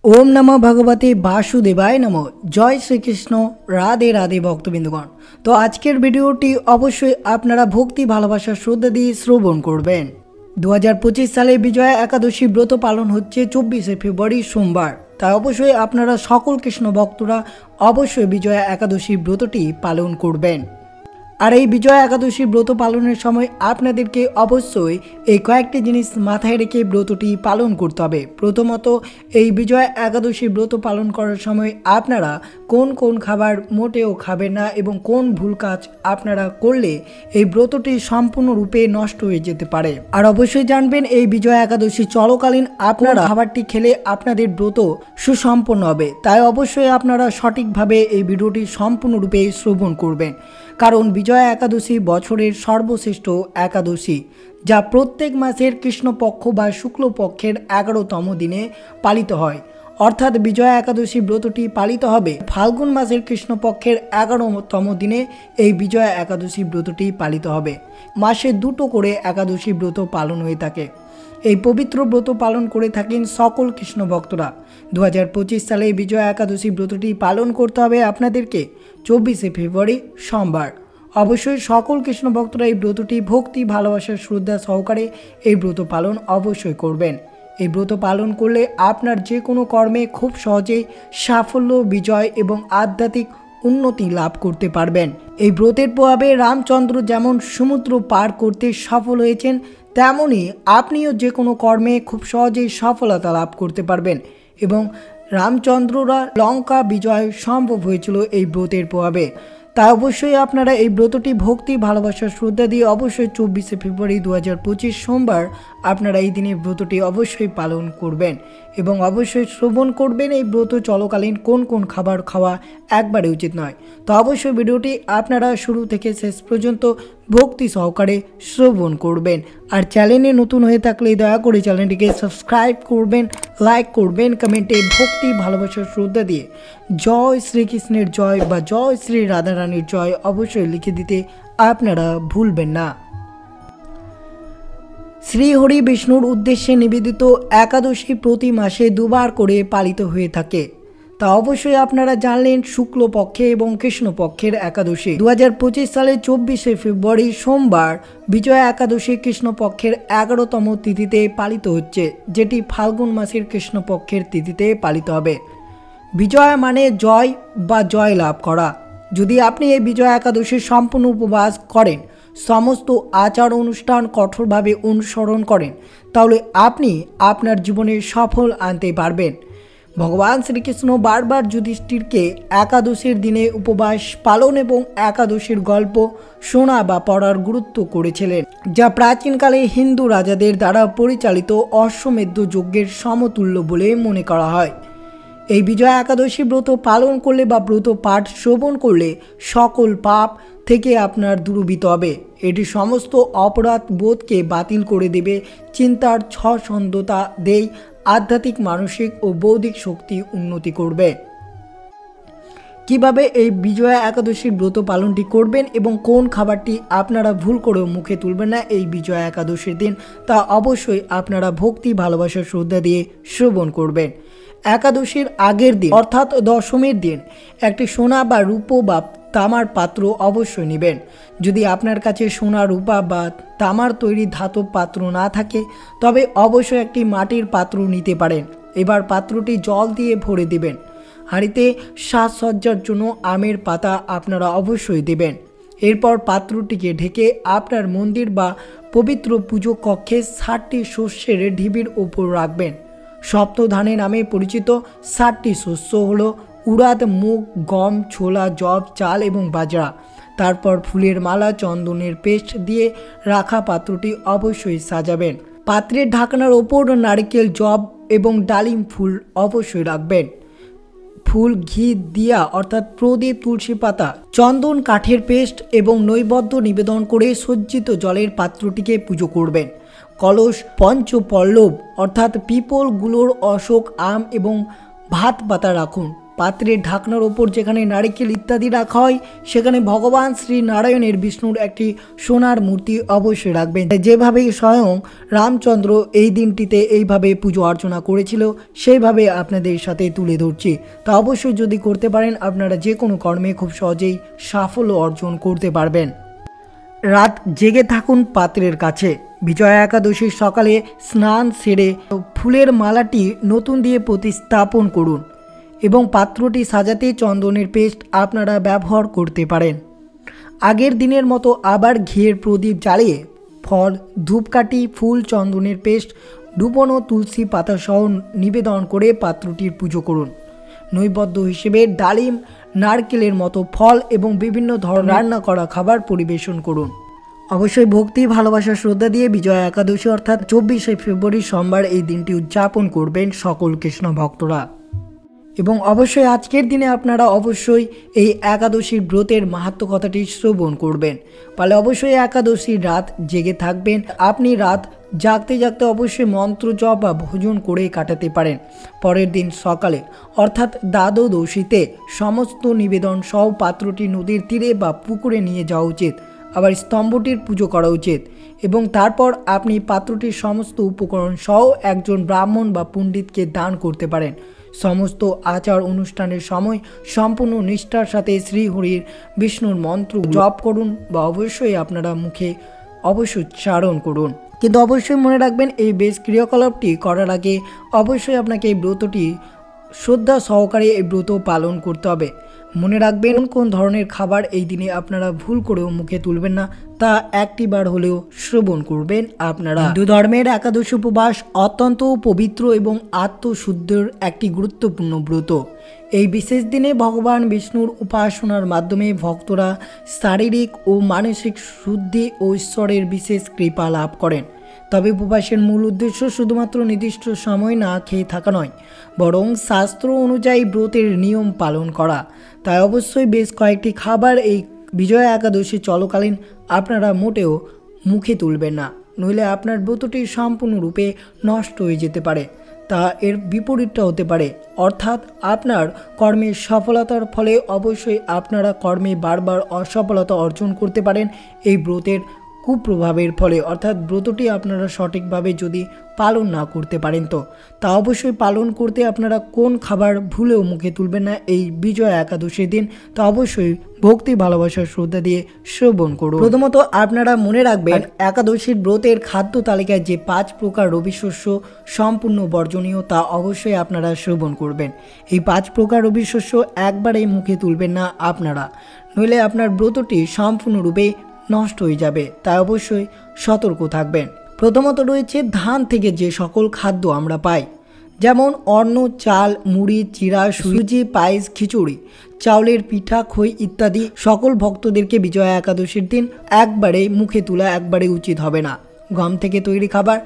ओम नमः भगवते वासुदेवाय नमः। जय श्रीकृष्ण। राधे राधे भक्तबिंदुगण। तो आजकेर भिडियोटी अवश्य आपनारा भक्ति भालोबासा श्रद्धा दिए श्रवण करबेन। 2025 साले विजया एकादशी व्रत पालन होच्छे 24 फेब्रुआरी सोमवार। ताई अवश्य आपनारा सकल कृष्ण भक्तरा अवश्य विजया एकादशी व्रतटी पालन करबेन। और ये विजया एकादशी व्रत पालनेर समय आपनादेरके अवश्यई এই কয়েকটি জিনিস মাথায় রেখে ব্রতটি পালন করতে হবে। প্রথমত এই বিজয়া একাদশী ব্রত পালন করার সময় আপনারা কোন কোন খাবার মোটেও খাবেন না এবং কোন ভুল কাজ আপনারা করলে এই ব্রতটি সম্পূর্ণরূপে নষ্ট হয়ে যেতে পারে। আর অবশ্যই জানবেন এই বিজয়া একাদশী চলাকালীন আপনারা খাবারটি খেলে আপনাদের ব্রত সুসম্পন্ন হবে। তাই অবশ্যই আপনারা সঠিকভাবে এই ভিডিওটি সম্পূর্ণরূপে শ্রবণ করবেন, কারণ বিজয়া একাদশী বছরের সর্বশ্রেষ্ঠ একাদশী, যা প্রত্যেক মাসের কৃষ্ণপক্ষ বা শুক্লপক্ষের 11তম দিনে পালিত হয়। অর্থাৎ বিজয়া একাদশী ব্রতটি পালিত হবে ফাল্গুন মাসের কৃষ্ণপক্ষের 11তম দিনে। এই বিজয়া একাদশী ব্রতটি পালিত হবে। মাসে দুটো করে একাদশী ব্রত পালন হয়ে থাকে। এই পবিত্র ব্রত পালন করে থাকেন সকল কৃষ্ণ ভক্তরা। 2025 সালে বিজয়া একাদশী ব্রতটি পালন করতে হবে আপনাদেরকে 24 ফেব্রুয়ারি সোমবার। অবশ্যই সকল কৃষ্ণ ভক্তরা এই ব্রতটি ভক্তি ভালোবাসার শ্রদ্ধা সহকারে এই ব্রত পালন অবশ্যই করবেন। এই ব্রত পালন করলে আপনার যে কোনো কর্মে খুব সহজেই সাফল্য, বিজয় এবং আধ্যাত্মিক উন্নতি লাভ করতে পারবেন। এই ব্রতের প্রভাবে রামচন্দ্র যেমন সমুদ্র পার করতে সফল হয়েছেন, তেমনি আপনিও যে কোনো কর্মে খুব সহজেই সফলতা লাভ করতে পারবেন। এবং রামচন্দ্ররা লঙ্কা বিজয় সম্ভব হয়েছিল এই ব্রতের প্রভাবে। তাই অবশ্যই আপনারা এই ব্রতটি ভক্তি ভালোবাসার শ্রদ্ধা দিয়ে অবশ্যই 24 ফেব্রুয়ারি 2025 সোমবার আপনারা এই দিনে ব্রতটি অবশ্যই পালন করবেন এবং অবশ্যই শ্রবণ করবেন এই ব্রত চলাকালীন কোন কোন খাবার খাওয়া একবারে উচিত নয়। তো অবশ্যই ভিডিওটি আপনারা শুরু থেকে শেষ পর্যন্ত ভক্তি সহকারে শ্রবণ করবেন। আর চ্যানেলে নতুন হয়ে থাকলে দয়া করে চ্যানেলটিকে সাবস্ক্রাইব করবেন, লাইক করবেন, কমেন্টে ভক্তি ভালোবাসার শ্রদ্ধা দিয়ে জয় শ্রীকৃষ্ণের জয় বা জয় শ্রী রাধারানীর জয় অবশ্যই লিখে দিতে আপনারা ভুলবেন না। শ্রীহরি বিষ্ণুর উদ্দেশ্যে নিবেদিত একাদশী প্রতি মাসে দুবার করে পালিত হয়ে থাকে। তা অবশ্যই আপনারা জানলেন শুক্লপক্ষে এবং কৃষ্ণপক্ষের একাদশী। 2025 সালে 24 ফেব্রুয়ারি সোমবার বিজয়া একাদশী কৃষ্ণপক্ষের 11তম তিথিতে পালিত হচ্ছে, যেটি ফাল্গুন মাসের কৃষ্ণপক্ষের তিথিতে পালিত হবে। বিজয়া মানে জয় বা জয় লাভ করা। যদি আপনি এই বিজয়া একাদশীর সম্পূর্ণ উপবাস করেন, সমস্ত আচার অনুষ্ঠান কঠোরভাবে অনুসরণ করেন, তাহলে আপনি আপনার জীবনে সফল আনতে পারবেন। ভগবান শ্রীকৃষ্ণ বারবার যুধিষ্ঠিরকে একাদশীর দিনে উপবাস পালন এবং একাদশীর গল্প শোনা বা পড়ার গুরুত্ব করেছিলেন, যা প্রাচীনকালে হিন্দু রাজাদের দ্বারা পরিচালিত অশ্বমেধ যজ্ঞের সমতুল্য বলে মনে করা হয়। এই বিজয়া একাদশী ব্রত পালন করলে বা ব্রত পাঠ শ্রবণ করলে সকল পাপ থেকে আপনার দূরীভূত হবে। এটি সমস্ত অপরাধ বোধকে বাতিল করে দেবে, চিন্তার ছন্দতা দেয়, আধ্যাত্মিক, মানসিক ও বৌদ্ধিক শক্তি উন্নতি করবে। কিভাবে এই বিজয়া একাদশীর ব্রত পালনটি করবেন এবং কোন খাবারটি আপনারা ভুল করেও মুখে তুলবেন না এই বিজয়া একাদশীর দিন, তা অবশ্যই আপনারা ভক্তি ভালোবাসার শ্রদ্ধা দিয়ে শ্রবণ করবেন। একাদশীর আগের দিন অর্থাৎ দশমীর দিন একটি সোনা বা রূপো বা তামার পাত্র অবশ্যই নেবেন। যদি আপনার কাছে সোনা, রূপা বা তামার তৈরি ধাতব পাত্র না থাকে, তবে অবশ্যই একটি মাটির পাত্র নিতে পারেন। এবার পাত্রটি জল দিয়ে ভরে দেবেন। হাঁড়িতে সাজসজ্জার জন্য আমের পাতা আপনারা অবশ্যই দেবেন। এরপর পাত্রটিকে ঢেকে আপনার মন্দির বা পবিত্র পুজো কক্ষে 7টি শস্যের ঢিবির ওপর রাখবেন। সপ্তধানে নামে পরিচিত 7টি শস্য হলো উড়াদ, মুগ, গম, ছোলা, জব, চাল এবং বাজরা। তারপর ফুলের মালা, চন্দনের পেস্ট দিয়ে রাখা পাত্রটি অবশ্যই সাজাবেন। পাত্রের ঢাকনার ওপর নারকেল, জব এবং ডালিম ফুল অবশ্যই রাখবেন। ফুল, ঘি দিয়া অর্থাৎ প্রদীপ, তুলসী পাতা, চন্দন কাঠের পেস্ট এবং নৈবেদ্য নিবেদন করে সজ্জিত জলের পাত্রটিকে পুজো করবেন। কলস, পঞ্চপল্লব অর্থাৎ পিপল, গুলোর, অশোক, আম এবং ভাত পাতা রাখুন। পাত্রের ঢাকনার ওপর যেখানে নারিকেল ইত্যাদি রাখা হয় সেখানে ভগবান শ্রী নারায়ণের বিষ্ণুর একটি সোনার মূর্তি অবশ্যই রাখবেন। যেভাবে স্বয়ং রামচন্দ্র এই দিনটিতে এইভাবে পুজো অর্চনা করেছিল সেইভাবে আপনাদের সাথে তুলে ধরছি। তা অবশ্যই যদি করতে পারেন আপনারা যে কোনো কর্মে খুব সহজেই সাফল্য অর্জন করতে পারবেন। রাত জেগে থাকুন পাত্রের কাছে। বিজয়া একাদশীর সকালে স্নান সেরে ফুলের মালাটি নতুন দিয়ে প্রতিস্থাপন করুন এবং পাত্রটি সাজাতে চন্দনের পেস্ট আপনারা ব্যবহার করতে পারেন। আগের দিনের মতো আবার ঘিয়ের প্রদীপ জ্বালিয়ে ফল, ধূপকাঠি, ফুল, চন্দনের পেস্ট, ডুবনো তুলসী পাতা সহ নিবেদন করে পাত্রটির পুজো করুন। নৈবেদ্য হিসেবে ডালিম, নারকেলের মতো ফল এবং বিভিন্ন ধরনের রান্না করা খাবার পরিবেশন করুন। অবশ্যই ভক্তি, ভালোবাসা, শ্রদ্ধা দিয়ে বিজয়া একাদশী অর্থাৎ 24শে ফেব্রুয়ারি সোমবার এই দিনটি উদযাপন করবেন সকল কৃষ্ণ ভক্তরা। এবং অবশ্যই আজকের দিনে আপনারা অবশ্যই এই একাদশীর ব্রতের মাহাত্ম্য কথাটি শ্রবণ করবেন। ফলে অবশ্যই একাদশীর রাত জেগে থাকবেন। আপনি রাত জাগতে জাগতে অবশ্যই মন্ত্র জপ বা ভোজন করে কাটাতে পারেন। পরের দিন সকালে অর্থাৎ দ্বাদশীতে সমস্ত নিবেদন সহ পাত্রটি নদীর তীরে বা পুকুরে নিয়ে যাওয়া উচিত। আবার স্তম্ভটির পুজো করা উচিত এবং তারপর আপনি পাত্রটির সমস্ত উপকরণ সহ একজন ব্রাহ্মণ বা পণ্ডিতকে দান করতে পারেন। সমস্ত আচার অনুষ্ঠানের সময় সম্পূর্ণ নিষ্ঠার সাথে শ্রীহরির বিষ্ণুর মন্ত্র জপ করুন বা অবশ্যই আপনারা মুখে অবশ্যই উচ্চারণ করুন। কিন্তু অবশ্যই মনে রাখবেন এই বেশ ক্রিয়াকলাপটি করার আগে অবশ্যই আপনাকে এই ব্রতটি শ্রদ্ধা সহকারে এই ব্রত পালন করতে হবে। মনে রাখবেন কোন ধরনের খাবার এই দিনে আপনারা ভুল করেও মুখে তুলবেন না, তা একটিবার হলেও শ্রবণ করবেন আপনারা। হিন্দু ধর্মের একাদশী উপবাস অত্যন্ত পবিত্র এবং আত্মশুদ্ধির একটি গুরুত্বপূর্ণ ব্রত। এই বিশেষ দিনে ভগবান বিষ্ণুর উপাসনার মাধ্যমে ভক্তরা শারীরিক ও মানসিক শুদ্ধি ও ঈশ্বরের বিশেষ কৃপা লাভ করেন। তবে উপবাসের মূল উদ্দেশ্য শুধুমাত্র নির্দিষ্ট সময় না খেয়ে থাকা নয়, বরং শাস্ত্র অনুযায়ী ব্রতের নিয়ম পালন করা। তাই অবশ্যই বেশ কয়েকটি খাবার এই বিজয়া একাদশী চলাকালীন আপনারা মোটেও মুখে তুলবেন না, নইলে আপনার ব্রতটি সম্পূর্ণরূপে নষ্ট হয়ে যেতে পারে। তা এর বিপরীতটা হতে পারে, অর্থাৎ আপনার কর্মের সফলতার ফলে অবশ্যই আপনারা কর্মে বারবার অসফলতা অর্জন করতে পারেন এই ব্রতের কুপ্রভাবের ফলে। অর্থাৎ ব্রতটি আপনারা সঠিকভাবে যদি পালন না করতে পারেন তো তা অবশ্যই পালন করতে আপনারা কোন খাবার ভুলেও মুখে তুলবেন না এই বিজয়া একাদশীর দিন। তা অবশ্যই ভক্তি, ভালোবাসা, শ্রদ্ধা দিয়ে শ্রবণ করুন। প্রথমত আপনারা মনে রাখবেন একাদশীর ব্রতের খাদ্য তালিকায় যে 5 প্রকার রবি শস্য সম্পূর্ণ বর্জনীয় তা অবশ্যই আপনারা শ্রবণ করবেন। এই 5 প্রকার রবি শস্য একবারেই মুখে তুলবেন না আপনারা, নইলে আপনার ব্রতটি সম্পূর্ণরূপে নষ্ট হয়ে যাবে। তাই অবশ্যই সতর্ক থাকবেন। প্রথমত রয়েছে ধান থেকে যে সকল খাদ্য আমরা পাই, যেমন অন্ন, চাল, মুড়ি, চিড়া, সুজি, পায়েস, খিচুড়ি, চাউলের পিঠা, খই ইত্যাদি সকল ভক্তদেরকে বিজয়া একাদশীর দিন একবারে মুখে তোলা একবারে উচিত হবে না। গম থেকে তৈরি খাবার,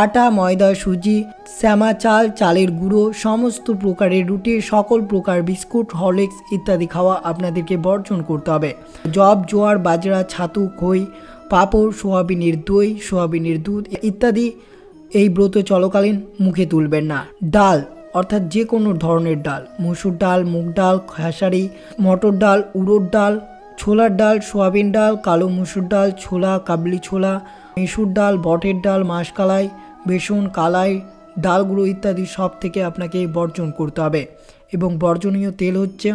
আটা, ময়দা, সুজি, শ্যামা চাল, চালের গুঁড়ো, সমস্ত প্রকারের রুটি, সকল প্রকার বিস্কুট, হরলিক্স ইত্যাদি খাওয়া আপনাদেরকে বর্জন করতে হবে। জব, জোয়ার, বাজরা, ছাতু, খই, পাঁপড়, সোয়াবিনের দই, সোয়াবিনের দুধ ইত্যাদি এই ব্রত চলাকালীন মুখে তুলবেন না। ডাল অর্থাৎ যে কোনো ধরনের ডাল, মসুর ডাল, মুগ ডাল, খেসারি, মটর ডাল, উড়দ ডাল, ছোলার ডাল, সোয়াবিন ডাল, কালো মসুর ডাল, ছোলা, কাবলি ছোলা, মেসুর ডাল, বটের ডাল, মাসকালাই, বেসন, কালাই, ডালগুলো ইত্যাদি সব থেকে আপনাকে বর্জন করতে হবে। এবং বর্জনীয় তেল হচ্ছে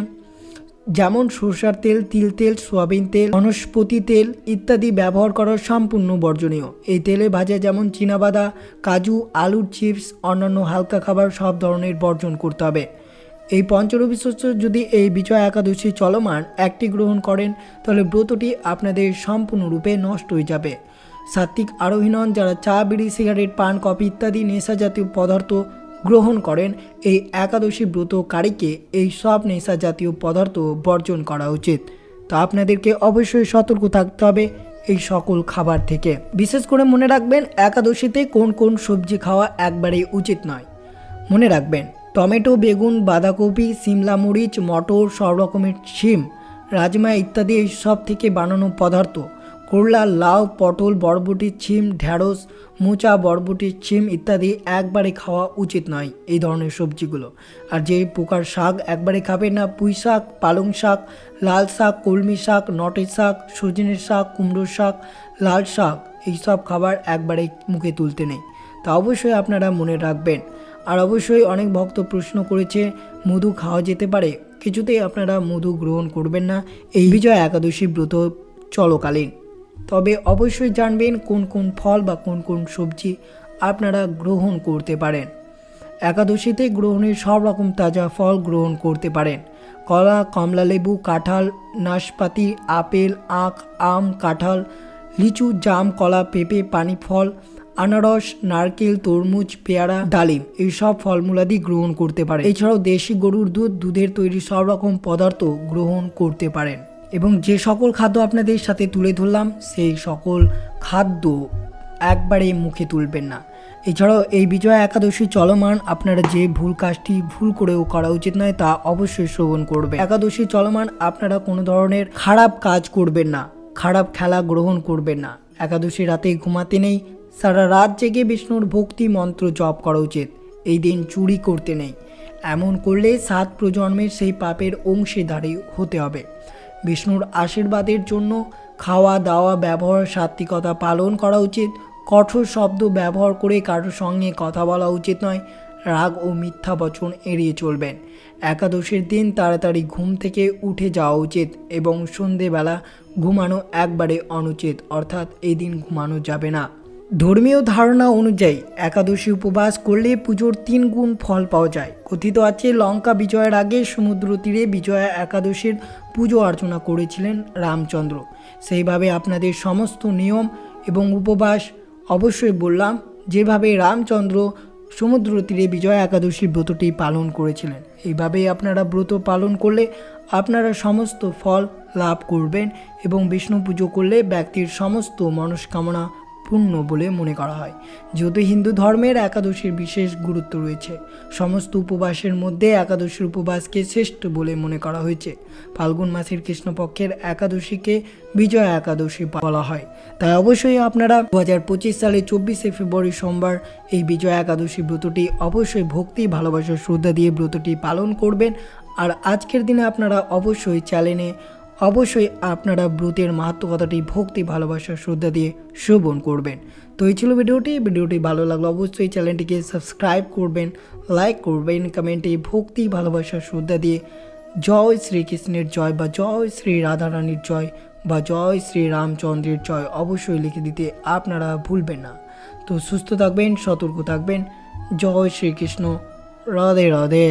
যেমন সরষের তেল, তিল তেল, সোয়াবিন তেল, বনস্পতি তেল ইত্যাদি ব্যবহার করা সম্পূর্ণ বর্জনীয়। এই তেলে ভাজা যেমন চীনাবাদাম, কাজু, আলুর চিপস, অন্যান্য হালকা খাবার সব ধরনের বর্জন করতে হবে। এই পঞ্চরবি শস্য যদি এই বিজয়া একাদশী চলমান একটি গ্রহণ করেন তাহলে ব্রতটি আপনাদের সম্পূর্ণরূপে নষ্ট হয়ে যাবে। সাত্ত্বিক আরোহী নন যারা চা, বিড়ি, সিগারেট, পান, কফি ইত্যাদি নেশা জাতীয় পদার্থ গ্রহণ করেন, এই একাদশী ব্রতকারীকে এই সব নেশা জাতীয় পদার্থ বর্জন করা উচিত। তো আপনাদেরকে অবশ্যই সতর্ক থাকতে হবে এই সকল খাবার থেকে। বিশেষ করে মনে রাখবেন একাদশীতে কোন কোন সবজি খাওয়া একবারেই উচিত নয়। মনে রাখবেন টমেটো, বেগুন, বাঁধাকপি, সিমলা মরিচ, মটর, সব রকমের শিম, রাজমা ইত্যাদি এই সব থেকে বানানো পদার্থ করলা, লাউ, পটল, বরবটির ছিম, ঢ্যাঁড়স, মোচা, বরবটির ছিম ইত্যাদি একবারে খাওয়া উচিত নয় এই ধরনের সবজিগুলো। আর যে প্রকার শাক একবারে খাবেন না, পুঁই শাক, পালং শাক, লাল শাক, কলমি শাক, নটের শাক, সজনের শাক, কুমড়োর শাক, লাল শাক, এইসব খাবার একবারে মুখে তুলতে নেই। তা অবশ্যই আপনারা মনে রাখবেন। আর অবশ্যই অনেক ভক্ত প্রশ্ন করেছে মধু খাওয়া যেতে পারে। কিছুতেই আপনারা মধু গ্রহণ করবেন না এই বিজয়া একাদশী ব্রত চলকালীন। তবে অবশ্যই জানবেন কোন কোন ফল বা কোন কোন সবজি আপনারা গ্রহণ করতে পারেন। একাদশীতে গ্রহণের সব রকম তাজা ফল গ্রহণ করতে পারেন। কলা, কমলালেবু, কাঁঠাল, নাশপাতি, আপেল, আখ, আম, কাঁঠাল, লিচু, জাম, কলা, পেঁপে, পানি ফল, আনারস, নারকেল, তরমুজ, পেয়ারা, ডালিম এই সব ফলমূলাদি গ্রহণ করতে পারেন। এছাড়াও দেশি গরুর দুধ, দুধের তৈরি সব রকম পদার্থ গ্রহণ করতে পারেন। এবং যে সকল খাদ্য আপনাদের সাথে তুলে ধরলাম সেই সকল খাদ্য একবারে মুখে তুলবেন না। এছাড়াও এই বিজয়া একাদশী চলমান আপনারা যে ভুল কাজটি ভুল করেও করা উচিত নয় তা অবশ্যই শ্রবণ করবেন। একাদশী চলমান আপনারা কোনো ধরনের খারাপ কাজ করবেন না, খারাপ খেলা গ্রহণ করবেন না। একাদশী রাতে ঘুমাতে নেই, সারা রাত জেগে বিষ্ণুর ভক্তি মন্ত্র জপ করা উচিত। এই দিন চুরি করতে নেই, এমন করলে 7 প্রজন্মের সেই পাপের অংশীদারি হতে হবে। বিষ্ণুর আশীর্বাদের জন্য খাওয়া দাওয়া ব্যবহার সাত্ত্বিকতা পালন করা উচিত। কঠোর শব্দ ব্যবহার করে কারোর সঙ্গে কথা বলা উচিত নয়। রাগ ও মিথ্যা বচন এড়িয়ে চলবেন। একাদশীর দিন তাড়াতাড়ি ঘুম থেকে উঠে যাওয়া উচিত এবং সন্ধেবেলা ঘুমানো একবারে অনুচিত, অর্থাৎ এই দিন ঘুমানো যাবে না। ধর্মীয় ধারণা অনুযায়ী একাদশী উপবাস করলে পুজোর 3 গুণ ফল পাওয়া যায়। কথিত আছে লঙ্কা বিজয়ের আগে সমুদ্র তীরে বিজয়া একাদশীর পুজো অর্চনা করেছিলেন রামচন্দ্র। সেইভাবে আপনাদের সমস্ত নিয়ম এবং উপবাস অবশ্যই বললাম, যেভাবে রামচন্দ্র সমুদ্র তীরে বিজয়া একাদশী ব্রতটি পালন করেছিলেন এইভাবেই আপনারা ব্রত পালন করলে আপনারা সমস্ত ফল লাভ করবেন এবং বিষ্ণু পুজো করলে ব্যক্তির সমস্ত মনস্কামনা পূর্ণ বলে মনে করা হয়। যেহেতু হিন্দু ধর্মের একাদশীর বিশেষ গুরুত্ব রয়েছে, সমস্ত উপবাসের মধ্যে একাদশীর উপবাসকে শ্রেষ্ঠ বলে মনে করা হয়েছে। ফাল্গুন মাসের কৃষ্ণপক্ষের একাদশীকে বিজয়া একাদশী বলা হয়। তাই অবশ্যই আপনারা 2025 সালে 24শে ফেব্রুয়ারি সোমবার এই বিজয়া একাদশী ব্রতটি অবশ্যই ভক্তি, ভালোবাসা, শ্রদ্ধা দিয়ে ব্রতটি পালন করবেন। আর আজকের দিনে আপনারা অবশ্যই চ্যানেলে অবশ্যই আপনারা ব্রতের মাহাত্ম্য কথাটি ভক্তি, ভালোবাসা, শ্রদ্ধা দিয়ে শ্রবণ করবেন। তো এই ছিল ভিডিওটি ভালো লাগলো অবশ্যই চ্যানেলটিকে সাবস্ক্রাইব করবেন, লাইক করবেন, কমেন্টে ভক্তি, ভালোবাসা, শ্রদ্ধা দিয়ে জয় শ্রীকৃষ্ণের জয় বা জয় শ্রী রাধারানীর জয় বা জয় শ্রী রামচন্দ্রের জয় অবশ্যই লিখে দিতে আপনারা ভুলবেন না। তো সুস্থ থাকবেন, সতর্ক থাকবেন। জয় শ্রীকৃষ্ণ, রাধে রাধে।